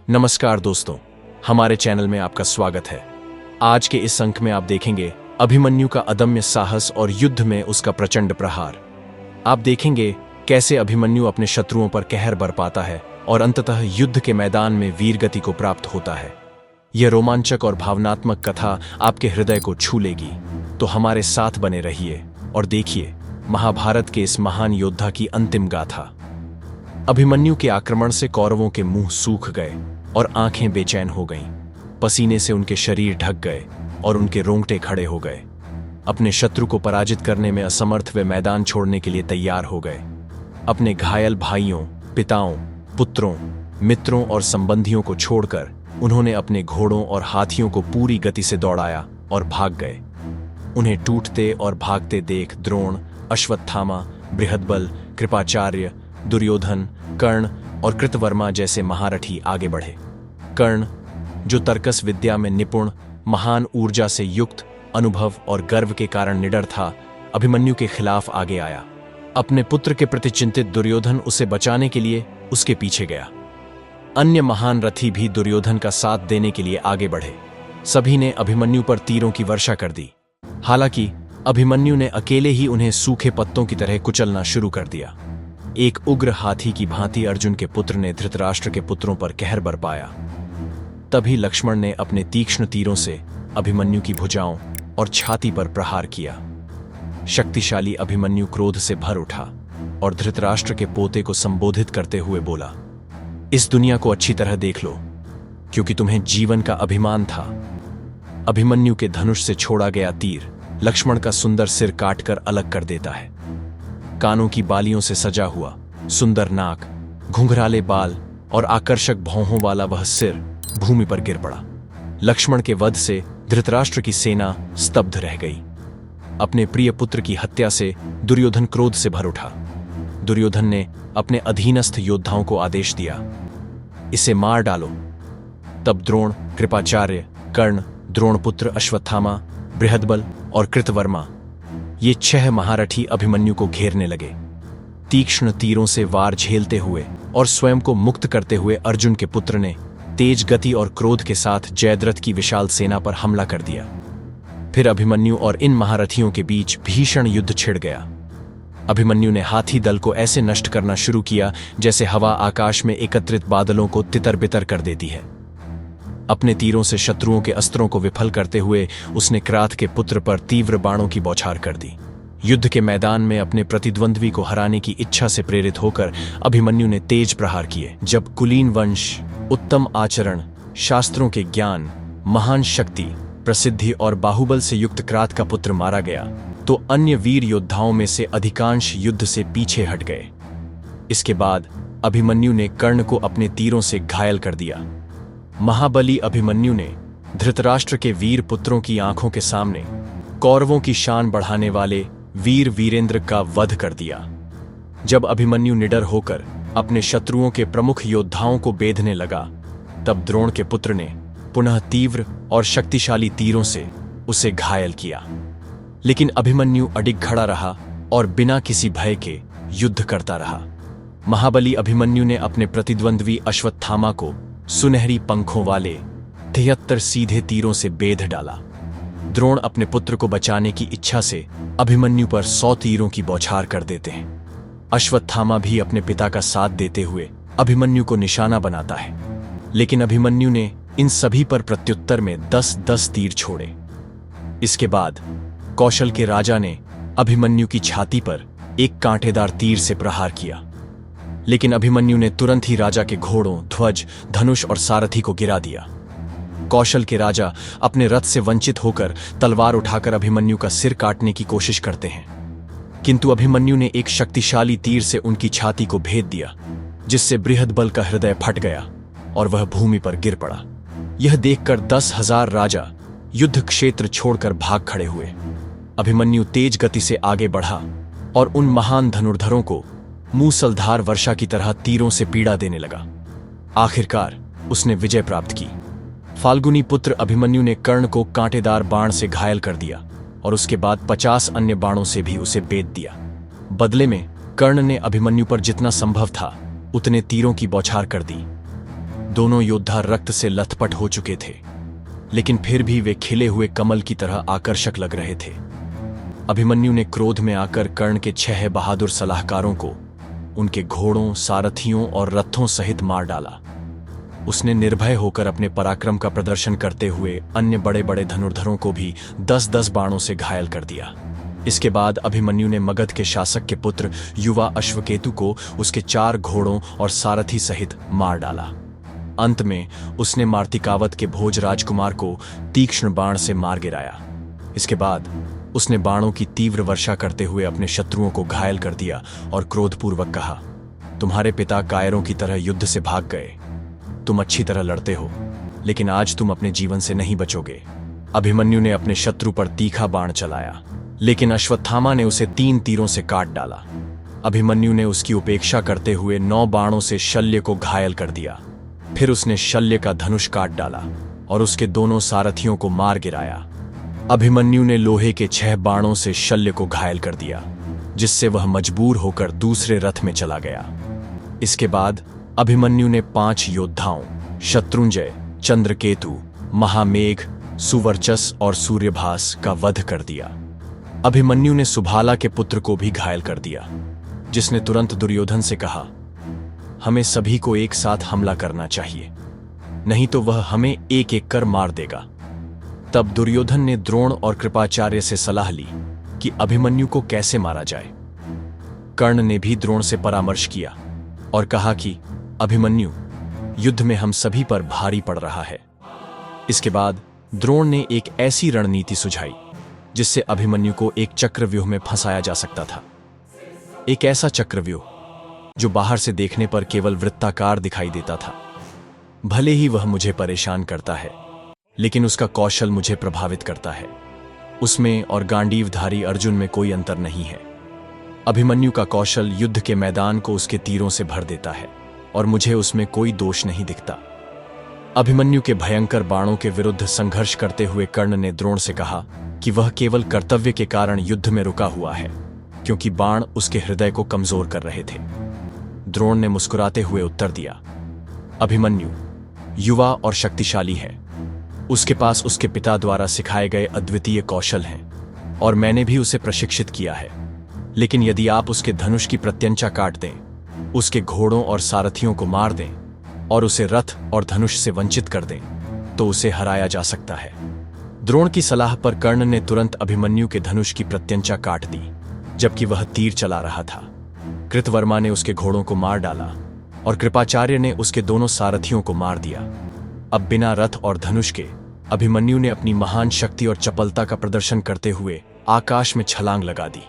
नमस्कार दोस्तों, हमारे चैनल में आपका स्वागत है। आज के इस अंक में आप देखेंगे अभिमन्यु का अदम्य साहस और युद्ध में उसका प्रचंड प्रहार। आप देखेंगे कैसे अभिमन्यु अपने शत्रुओं पर कहर बरपाता है और अंततः युद्ध के मैदान में वीरगति को प्राप्त होता है। यह रोमांचक और भावनात्मक कथा आपके हृदय को छू लेगी, तो हमारे साथ बने रहिए और देखिए महाभारत के इस महान योद्धा की अंतिम गाथा। अभिमन्यु के आक्रमण से कौरवों के मुंह सूख गए और आंखें बेचैन हो गईं। पसीने से उनके शरीर ढक गए और उनके रोंगटे खड़े हो गए। अपने शत्रु को पराजित करने में असमर्थ वे मैदान छोड़ने के लिए तैयार हो गए। अपने घायल भाइयों, पिताओं, पुत्रों, मित्रों और संबंधियों को छोड़कर उन्होंने अपने घोड़ों और हाथियों को पूरी गति से दौड़ाया और भाग गए। उन्हें टूटते और भागते देख द्रोण, अश्वत्थामा, बृहद्बल, कृपाचार्य, दुर्योधन, कर्ण और कृतवर्मा जैसे महारथी आगे बढ़े। कर्ण, जो तर्कस विद्या में निपुण, महान ऊर्जा से युक्त, अनुभव और गर्व के कारण निडर था, अभिमन्यु के खिलाफ आगे आया। अपने पुत्र के प्रति चिंतित दुर्योधन उसे बचाने के लिए उसके पीछे गया। अन्य महान रथी भी दुर्योधन का साथ देने के लिए आगे बढ़े। सभी ने अभिमन्यु पर तीरों की वर्षा कर दी। हालांकि अभिमन्यु ने अकेले ही उन्हें सूखे पत्तों की तरह कुचलना शुरू कर दिया। एक उग्र हाथी की भांति अर्जुन के पुत्र ने धृतराष्ट्र के पुत्रों पर कहर बरपाया। तभी लक्ष्मण ने अपने तीक्ष्ण तीरों से अभिमन्यु की भुजाओं और छाती पर प्रहार किया। शक्तिशाली अभिमन्यु क्रोध से भर उठा और धृतराष्ट्र के पोते को संबोधित करते हुए बोला, इस दुनिया को अच्छी तरह देख लो, क्योंकि तुम्हें जीवन का अभिमान था। अभिमन्यु के धनुष से छोड़ा गया तीर लक्ष्मण का सुंदर सिर काटकर अलग कर देता है। कानों की बालियों से सजा हुआ सुंदर नाक, घुंघराले बाल और आकर्षक भौहों वाला वह सिर भूमि पर गिर पड़ा। लक्ष्मण के वध से धृतराष्ट्र की सेना स्तब्ध रह गई। अपने प्रिय पुत्र की हत्या से दुर्योधन क्रोध से भर उठा। दुर्योधन ने अपने अधीनस्थ योद्धाओं को आदेश दिया, इसे मार डालो। तब द्रोण, कृपाचार्य, कर्ण, द्रोणपुत्र अश्वत्थामा, बृहद्बल और कृतवर्मा, ये 6 महारथी अभिमन्यु को घेरने लगे। तीक्ष्ण तीरों से वार झेलते हुए और स्वयं को मुक्त करते हुए अर्जुन के पुत्र ने तेज गति और क्रोध के साथ जयद्रथ की विशाल सेना पर हमला कर दिया। फिर अभिमन्यु और इन महारथियों के बीच भीषण युद्ध छिड़ गया। अभिमन्यु ने हाथी दल को ऐसे नष्ट करना शुरू किया जैसे हवा आकाश में एकत्रित बादलों को तितर बितर कर देती है। अपने तीरों से शत्रुओं के अस्त्रों को विफल करते हुए उसने क्राथ के पुत्र पर तीव्र बाणों की बौछार कर दी। युद्ध के मैदान में अपने प्रतिद्वंद्वी को हराने की इच्छा से प्रेरित होकर अभिमन्यु ने तेज प्रहार किए। जब कुलीन वंश, उत्तम आचरण, शास्त्रों के ज्ञान, महान शक्ति, प्रसिद्धि और बाहुबल से युक्त क्राथ का पुत्र मारा गया, तो अन्य वीर योद्धाओं में से अधिकांश युद्ध से पीछे हट गए। इसके बाद अभिमन्यु ने कर्ण को अपने तीरों से घायल कर दिया। महाबली अभिमन्यु ने धृतराष्ट्र के वीर पुत्रों की आंखों के सामने कौरवों की शान बढ़ाने वाले वीर वीरेंद्र का वध कर दिया। जब अभिमन्यु निडर होकर अपने शत्रुओं के प्रमुख योद्धाओं को बेधने लगा, तब द्रोण के पुत्र ने पुनः तीव्र और शक्तिशाली तीरों से उसे घायल किया। लेकिन अभिमन्यु अडिग खड़ा रहा और बिना किसी भय के युद्ध करता रहा। महाबली अभिमन्यु ने अपने प्रतिद्वंद्वी अश्वत्थामा को सुनहरी पंखों वाले 73 सीधे तीरों से बेध डाला। द्रोण अपने पुत्र को बचाने की इच्छा से अभिमन्यु पर 100 तीरों की बौछार कर देते हैं। अश्वत्थामा भी अपने पिता का साथ देते हुए अभिमन्यु को निशाना बनाता है, लेकिन अभिमन्यु ने इन सभी पर प्रत्युत्तर में 10-10 तीर छोड़े। इसके बाद कौशल के राजा ने अभिमन्यु की छाती पर एक कांटेदार तीर से प्रहार किया, लेकिन अभिमन्यु ने तुरंत ही राजा के घोड़ों, ध्वज, धनुष और सारथी को गिरा दिया। कौशल के राजा अपने रथ से वंचित होकर तलवार उठाकर अभिमन्यु का सिर काटने की कोशिश करते हैं, किंतु अभिमन्यु ने एक शक्तिशाली तीर से उनकी छाती को भेद दिया, जिससे बृहद्बल का हृदय फट गया और वह भूमि पर गिर पड़ा। यह देखकर 10,000 राजा युद्ध क्षेत्र छोड़कर भाग खड़े हुए। अभिमन्यु तेज गति से आगे बढ़ा और उन महान धनुर्धरों को मूसलधार वर्षा की तरह तीरों से पीड़ा देने लगा। आखिरकार उसने विजय प्राप्त की। फाल्गुनी पुत्र अभिमन्यु ने कर्ण को कांटेदार बाण से घायल कर दिया और उसके बाद 50 अन्य बाणों से भी उसे बेध दिया। बदले में कर्ण ने अभिमन्यु पर जितना संभव था उतने तीरों की बौछार कर दी। दोनों योद्धा रक्त से लथपथ हो चुके थे, लेकिन फिर भी वे खिले हुए कमल की तरह आकर्षक लग रहे थे। अभिमन्यु ने क्रोध में आकर कर्ण के 6 बहादुर सलाहकारों को उनके घोड़ों, सारथियों और रथों सहित मार डाला। उसने निर्भय होकर अपने पराक्रम का प्रदर्शन करते हुए अन्य बड़े बड़े धनुर्धरों को भी 10-10 बाणों से घायल कर दिया। इसके बाद अभिमन्यु ने मगध के शासक के पुत्र युवा अश्वकेतु को उसके 4 घोड़ों और सारथी सहित मार डाला। अंत में उसने मार्तिकावत के भोज राजकुमार को तीक्ष्ण बाण से मार गिराया। इसके बाद उसने बाणों की तीव्र वर्षा करते हुए अपने शत्रुओं को घायल कर दिया और क्रोधपूर्वक कहा, तुम्हारे पिता कायरों की तरह युद्ध से भाग गए। तुम अच्छी तरह लड़ते हो, लेकिन आज तुम अपने जीवन से नहीं बचोगे। अभिमन्यु ने अपने शत्रु पर तीखा बाण चलाया, लेकिन अश्वत्थामा ने उसे 3 तीरों से काट डाला। अभिमन्यु ने उसकी उपेक्षा करते हुए 9 बाणों से शल्य को घायल कर दिया। फिर उसने शल्य का धनुष काट डाला और उसके दोनों सारथियों को मार गिराया। अभिमन्यु ने लोहे के 6 बाणों से शल्य को घायल कर दिया, जिससे वह मजबूर होकर दूसरे रथ में चला गया। इसके बाद अभिमन्यु ने 5 योद्धाओं शत्रुंजय, चंद्रकेतु, महामेघ, सुवर्चस और सूर्यभास का वध कर दिया। अभिमन्यु ने सुभाला के पुत्र को भी घायल कर दिया, जिसने तुरंत दुर्योधन से कहा, हमें सभी को एक साथ हमला करना चाहिए, नहीं तो वह हमें एक एक कर मार देगा। तब दुर्योधन ने द्रोण और कृपाचार्य से सलाह ली कि अभिमन्यु को कैसे मारा जाए। कर्ण ने भी द्रोण से परामर्श किया और कहा कि अभिमन्यु युद्ध में हम सभी पर भारी पड़ रहा है। इसके बाद द्रोण ने एक ऐसी रणनीति सुझाई जिससे अभिमन्यु को एक चक्रव्यूह में फंसाया जा सकता था। एक ऐसा चक्रव्यूह जो बाहर से देखने पर केवल वृत्ताकार दिखाई देता था। भले ही वह मुझे परेशान करता है, लेकिन उसका कौशल मुझे प्रभावित करता है। उसमें और गांडीवधारी अर्जुन में कोई अंतर नहीं है। अभिमन्यु का कौशल युद्ध के मैदान को उसके तीरों से भर देता है और मुझे उसमें कोई दोष नहीं दिखता। अभिमन्यु के भयंकर बाणों के विरुद्ध संघर्ष करते हुए कर्ण ने द्रोण से कहा कि वह केवल कर्तव्य के कारण युद्ध में रुका हुआ है, क्योंकि बाण उसके हृदय को कमजोर कर रहे थे। द्रोण ने मुस्कुराते हुए उत्तर दिया, अभिमन्यु युवा और शक्तिशाली है। उसके पास उसके पिता द्वारा सिखाए गए अद्वितीय कौशल हैं और मैंने भी उसे प्रशिक्षित किया है। लेकिन यदि आप उसके धनुष की प्रत्यंचा काट दें, उसके घोड़ों और सारथियों को मार दें और उसे रथ और धनुष से वंचित कर दें, तो उसे हराया जा सकता है। द्रोण की सलाह पर कर्ण ने तुरंत अभिमन्यु के धनुष की प्रत्यंचा काट दी, जबकि वह तीर चला रहा था। कृतवर्मा ने उसके घोड़ों को मार डाला और कृपाचार्य ने उसके दोनों सारथियों को मार दिया। अब बिना रथ और धनुष के अभिमन्यु ने अपनी महान शक्ति और चपलता का प्रदर्शन करते हुए आकाश में छलांग लगा दी।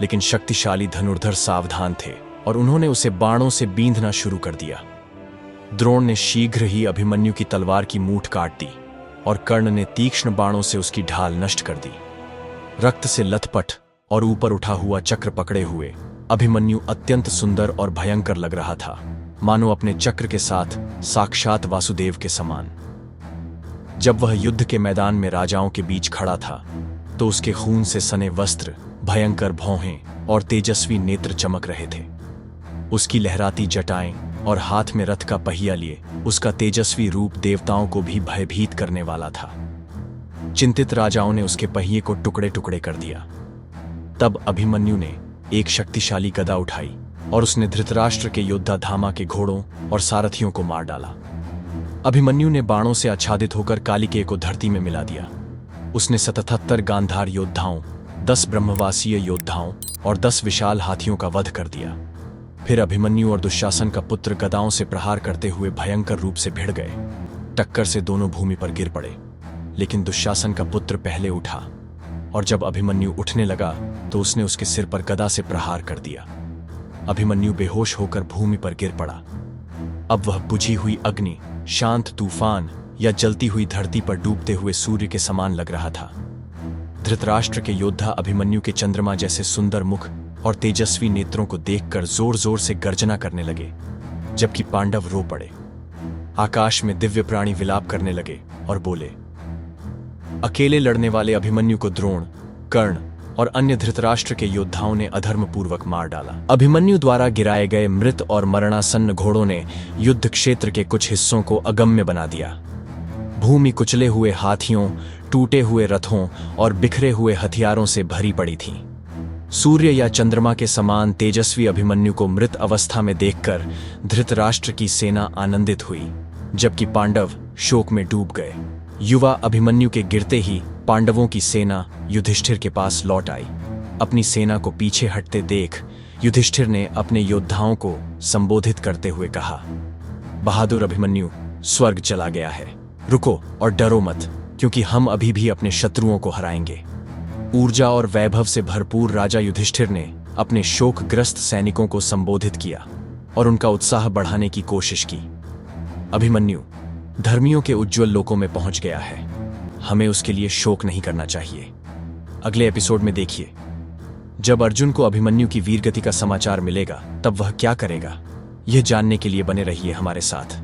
लेकिन शक्तिशाली धनुर्धर सावधान थे और उन्होंने उसे बाणों से बींधना शुरू कर दिया। द्रोण ने शीघ्र ही अभिमन्यु की तलवार की मूठ काट दी और कर्ण ने तीक्ष्ण बाणों से उसकी ढाल नष्ट कर दी। रक्त से लथपथ और ऊपर उठा हुआ चक्र पकड़े हुए अभिमन्यु अत्यंत सुंदर और भयंकर लग रहा था, मानो अपने चक्र के साथ साक्षात वासुदेव के समान। जब वह युद्ध के मैदान में राजाओं के बीच खड़ा था, तो उसके खून से सने वस्त्र, भयंकर भौहें और तेजस्वी नेत्र चमक रहे थे। उसकी लहराती जटाएं और हाथ में रथ का पहिया लिए उसका तेजस्वी रूप देवताओं को भी भयभीत करने वाला था। चिंतित राजाओं ने उसके पहिए को टुकड़े टुकड़े कर दिया। तब अभिमन्यु ने एक शक्तिशाली गदा उठाई और उसने धृतराष्ट्र के योद्धा धामा के घोड़ों और सारथियों को मार डाला। अभिमन्यु ने बाणों से आच्छादित होकर कालिकेय को धरती में मिला दिया। उसने 77 गांधार योद्धाओं, 10 ब्रह्मवासीय योद्धाओं और 10 विशाल हाथियों का वध कर दिया। फिर अभिमन्यु और दुशासन का पुत्र गदाओं से प्रहार करते हुए भयंकर रूप से भिड़ गए। टक्कर से दोनों भूमि पर गिर पड़े, लेकिन दुशासन का पुत्र पहले उठा और जब अभिमन्यु उठने लगा तो उसने उसके सिर पर गदा से प्रहार कर दिया। अभिमन्यु बेहोश होकर भूमि पर गिर पड़ा। अब वह बुझी हुई अग्नि, शांत तूफान या जलती हुई धरती पर डूबते हुए सूर्य के समान लग रहा था। धृतराष्ट्र के योद्धा अभिमन्यु के चंद्रमा जैसे सुंदर मुख और तेजस्वी नेत्रों को देखकर जोर जोर से गर्जना करने लगे, जबकि पांडव रो पड़े। आकाश में दिव्य प्राणी विलाप करने लगे और बोले, अकेले लड़ने वाले अभिमन्यु को द्रोण, कर्ण और अन्य धृतराष्ट्र के योद्धाओं ने अधर्मपूर्वक मार डाला। अभिमन्यु द्वारा गिराए गए मृत और मरणासन्न घोड़ों ने युद्ध क्षेत्र के कुछ हिस्सों को अगम्य बना दिया। भूमि कुचले हुए हाथियों, टूटे हुए रथों और बिखरे हुए हथियारों से भरी पड़ी थी। सूर्य या चंद्रमा के समान तेजस्वी अभिमन्यु को मृत अवस्था में देखकर धृतराष्ट्र की सेना आनंदित हुई, जबकि पांडव शोक में डूब गए। युवा अभिमन्यु के गिरते ही पांडवों की सेना युधिष्ठिर के पास लौट आई। अपनी सेना को पीछे हटते देख युधिष्ठिर ने अपने योद्धाओं को संबोधित करते हुए कहा, बहादुर अभिमन्यु, स्वर्ग चला गया है। रुको और डरो मत, क्योंकि हम अभी भी अपने शत्रुओं को हराएंगे। ऊर्जा और वैभव से भरपूर राजा युधिष्ठिर ने अपने शोकग्रस्त सैनिकों को संबोधित किया और उनका उत्साह बढ़ाने की कोशिश की। अभिमन्यु धर्मियों के उज्जवल लोकों में पहुंच गया है। हमें उसके लिए शोक नहीं करना चाहिए। अगले एपिसोड में देखिए, जब अर्जुन को अभिमन्यु की वीरगति का समाचार मिलेगा तब वह क्या करेगा। यह जानने के लिए बने रहिए हमारे साथ।